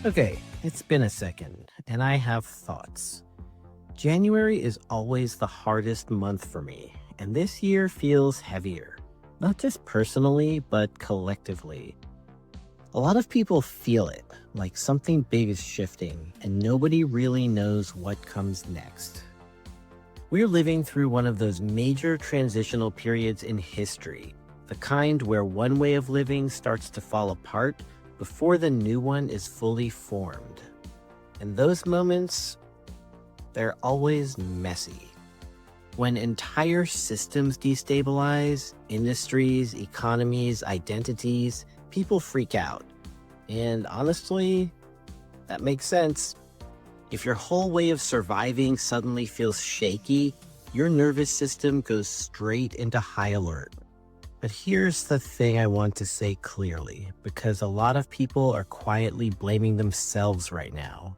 Okay, it's been a second, and I have thoughts. January is always the hardest month for me, and this year feels heavier. Not just personally, but collectively. A lot of people feel it, like something big is shifting, and nobody really knows what comes next. We're living through one of those major transitional periods in history, the kind where one way of living starts to fall apart before the new one is fully formed. And those moments, they're always messy. When entire systems destabilize, industries, economies, identities, people freak out. And honestly, that makes sense. If your whole way of surviving suddenly feels shaky, your nervous system goes straight into high alert. But here's the thing I want to say clearly, because a lot of people are quietly blaming themselves right now.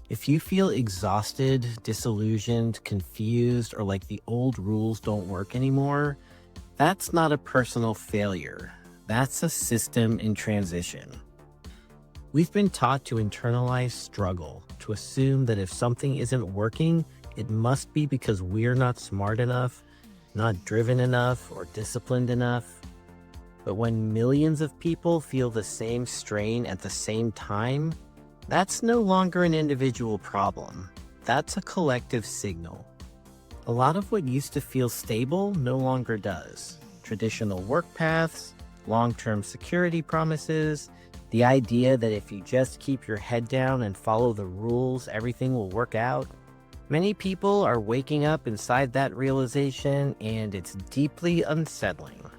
If you feel exhausted, disillusioned, confused, or like the old rules don't work anymore, that's not a personal failure. That's a system in transition. We've been taught to internalize struggle, to assume that if something isn't working, it must be because we're not smart enough, not driven enough, or disciplined enough. But when millions of people feel the same strain at the same time, that's no longer an individual problem. That's a collective signal. A lot of what used to feel stable no longer does. Traditional work paths, long-term security promises, the idea that if you just keep your head down and follow the rules, everything will work out. Many people are waking up inside that realization, and it's deeply unsettling.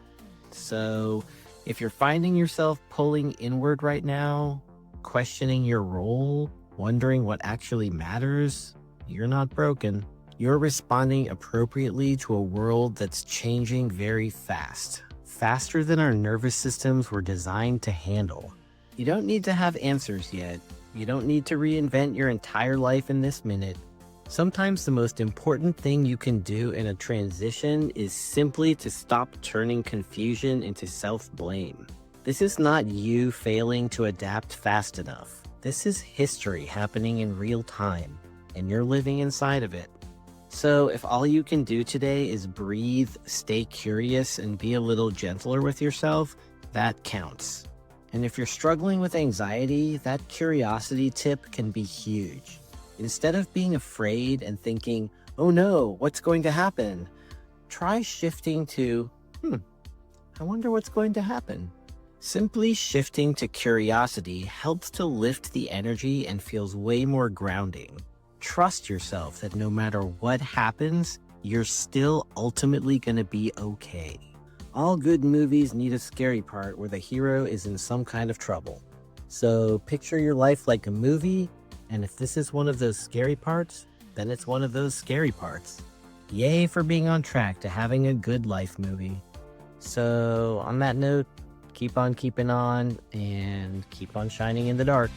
So, if you're finding yourself pulling inward right now, questioning your role, wondering what actually matters, you're not broken. You're responding appropriately to a world that's changing very fast, faster than our nervous systems were designed to handle. You don't need to have answers yet. You don't need to reinvent your entire life in this minute. Sometimes the most important thing you can do in a transition is simply to stop turning confusion into self-blame. This is not you failing to adapt fast enough. This is history happening in real time, and you're living inside of it. So if all you can do today is breathe, stay curious, and be a little gentler with yourself, that counts. And if you're struggling with anxiety, that curiosity tip can be huge. Instead of being afraid and thinking, oh no, what's going to happen? Try shifting to, I wonder what's going to happen. Simply shifting to curiosity helps to lift the energy and feels way more grounding. Trust yourself that no matter what happens, you're still ultimately going to be okay. All good movies need a scary part where the hero is in some kind of trouble. So picture your life like a movie, and if this is one of those scary parts, then it's one of those scary parts. Yay for being on track to having a good life movie. So on that note, keep on keeping on and keep on shining in the dark.